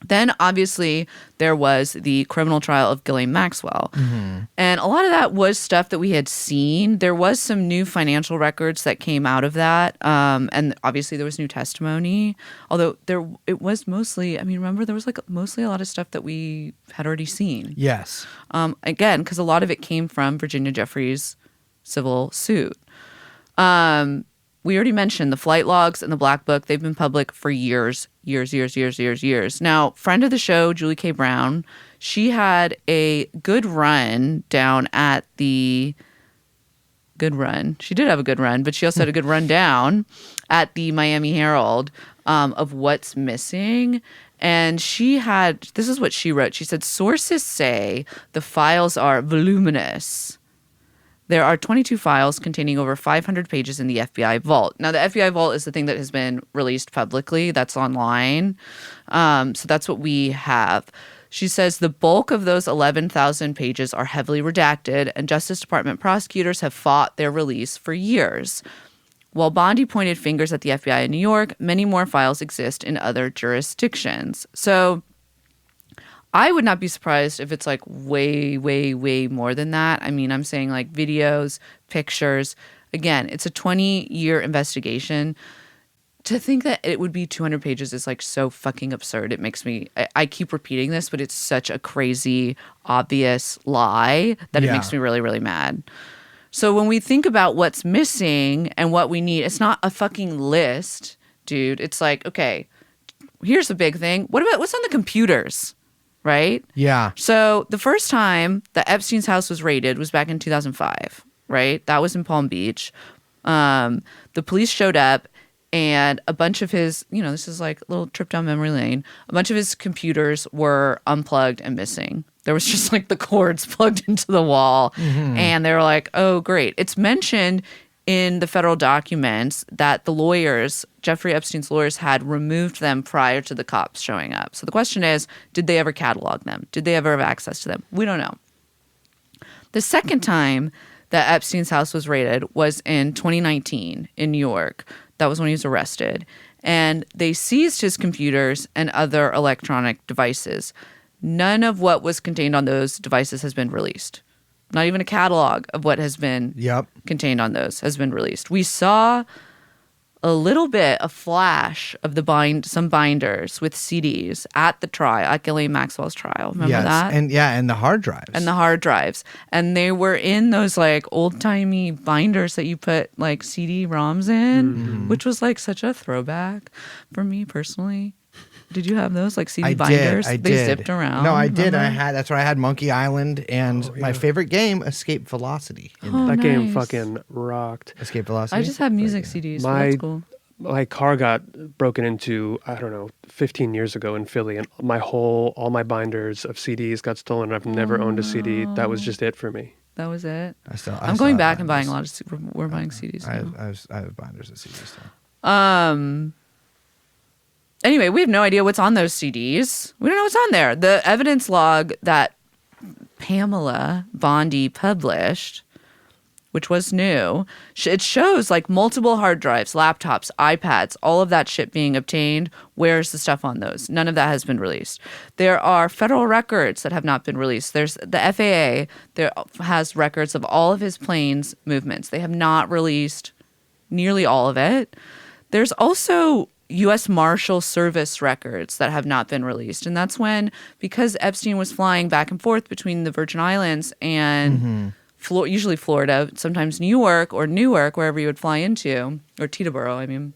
Then, obviously, there was the criminal trial of Ghislaine Maxwell. And a lot of that was stuff that we had seen. There was some new financial records that came out of that. And obviously, there was new testimony. Although it was mostly, remember, there was mostly a lot of stuff that we had already seen. Yes. Again, because a lot of it came from Virginia Jeffries' civil suit. We already mentioned the flight logs and the Black Book. They've been public for years. Now, friend of the show, Julie K. Brown, she had a good run down at the She did have a good run, but she also had a good run down at the Miami Herald of what's missing. And this is what she wrote. She said, sources say the files are voluminous. There are 22 files containing over 500 pages in the FBI vault. Now, the FBI vault is the thing that has been released publicly. That's online. So that's what we have. She says the bulk of those 11,000 pages are heavily redacted, and Justice Department prosecutors have fought their release for years. While Bondi pointed fingers at the FBI in New York, many more files exist in other jurisdictions. So I would not be surprised if it's way, way, way more than that. I'm saying videos, pictures. Again, it's a 20-year investigation. To think that it would be 200 pages is so fucking absurd. It makes me, I keep repeating this, but it's such a crazy, obvious lie that it makes me really, really mad. So when we think about what's missing and what we need, it's not a fucking list, dude. It's okay, here's the big thing. What's on the computers? Right? Yeah. So the first time that Epstein's house was raided was back in 2005, right? That was in Palm Beach. The police showed up and a bunch of his, this is a little trip down memory lane. A bunch of his computers were unplugged and missing. There was just the cords plugged into the wall. And they were oh, great. It's mentioned in the federal documents that the lawyers, Jeffrey Epstein's lawyers, had removed them prior to the cops showing up. So the question is, did they ever catalog them? Did they ever have access to them? We don't know. The second time that Epstein's house was raided was in 2019 in New York. That was when he was arrested. And they seized his computers and other electronic devices. None of what was contained on those devices has been released. Not even a catalog of what has been contained on those has been released. We saw a flash of some binders with CDs at the trial, at Ghislaine Maxwell's trial. Remember that? And the hard drives. And they were in those old-timey binders that you put CD-ROMs in, which was such a throwback for me personally. Did you have those CD binders? I did. They zipped around. No, I did. That's where I had Monkey Island and my favorite game, Escape Velocity. That game fucking rocked. Escape Velocity. I just had music CDs. So that's cool. My car got broken into, 15 years ago in Philly, and all my binders of CDs got stolen. I've never owned a CD. That was just it for me. That was it. I'm going back and buying a lot of. We're buying CDs. I have binders of CDs still. Anyway, we have no idea what's on those CDs. We don't know what's on there. The evidence log that Pamela Bondi published, which was new, it shows multiple hard drives, laptops, iPads, all of that shit being obtained. Where's the stuff on those? None of that has been released. There are federal records that have not been released. There's the FAA. There has records of all of his planes' movements. They have not released nearly all of it. There's also U.S. Marshal Service records that have not been released. And that's because Epstein was flying back and forth between the Virgin Islands and usually Florida, sometimes New York or Newark, wherever you would fly into, or Teterboro,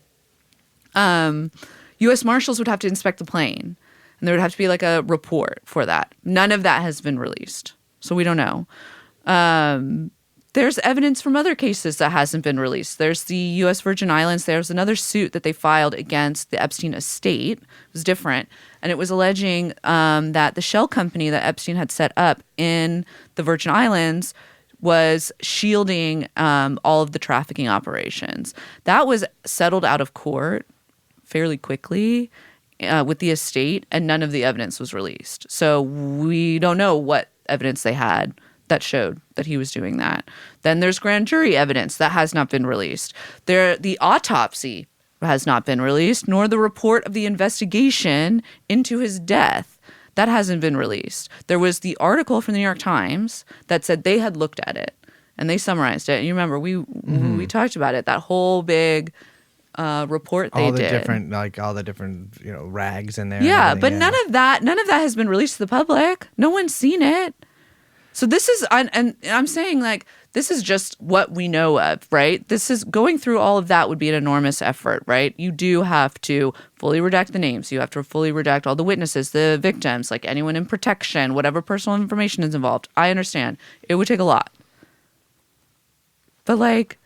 U.S. Marshals would have to inspect the plane. And there would have to be a report for that. None of that has been released. So we don't know. There's evidence from other cases that hasn't been released. There's the U.S. Virgin Islands. There's another suit that they filed against the Epstein estate. It was different. And it was alleging that the shell company that Epstein had set up in the Virgin Islands was shielding all of the trafficking operations. That was settled out of court fairly quickly with the estate, and none of the evidence was released. So we don't know what evidence they had that showed that he was doing that. Then there's grand jury evidence that has not been released. The autopsy has not been released, nor the report of the investigation into his death. That hasn't been released. There was the article from the New York Times that said they had looked at it and they summarized it. And you remember we talked about it, that whole big report they did. All the different rags in there. Yeah, but none of that has been released to the public. No one's seen it. So this is, and I'm saying like, this is just what we know of, right? This is going through all of that would be an enormous effort, right? You do have to fully redact the names. You have to fully redact all the witnesses, the victims, like anyone in protection, whatever personal information is involved. I understand. It would take a lot. But like,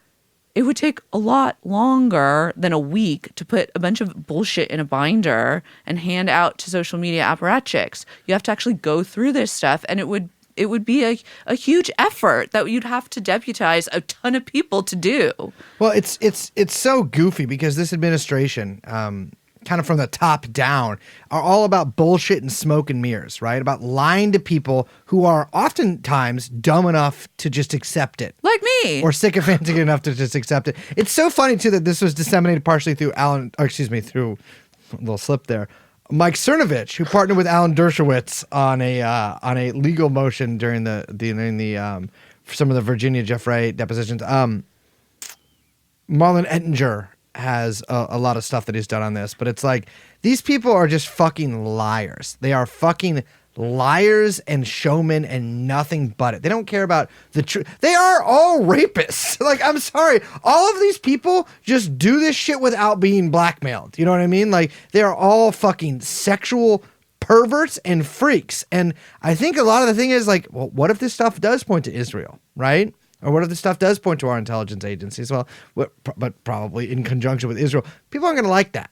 it would take a lot longer than a week to put a bunch of bullshit in a binder and hand out to social media apparatchiks. You have to actually go through this stuff, and it would be a huge effort that you'd have to deputize a ton of people to do. Well, it's so goofy because this administration, kind of from the top down, are all about bullshit and smoke and mirrors, right? About lying to people who are oftentimes dumb enough to just accept it. Like me. Or sycophantic enough to just accept it. It's so funny, too, that this was disseminated partially through through a little slip there, Mike Cernovich, who partnered with Alan Dershowitz on a legal motion during for some of the Virginia Jeff Wright depositions. Marlon Ettinger has a lot of stuff that he's done on this, but it's like these people are just fucking liars. They are fucking liars and showmen and nothing but it. They don't care about the truth. They are all rapists. Like, I'm sorry. All of these people just do this shit without being blackmailed. You know what I mean? Like, they are all fucking sexual perverts and freaks. And I think a lot of the thing is like, well, what if this stuff does point to Israel, right? Or what if this stuff does point to our intelligence agencies? Well, but probably in conjunction with Israel. People aren't going to like that.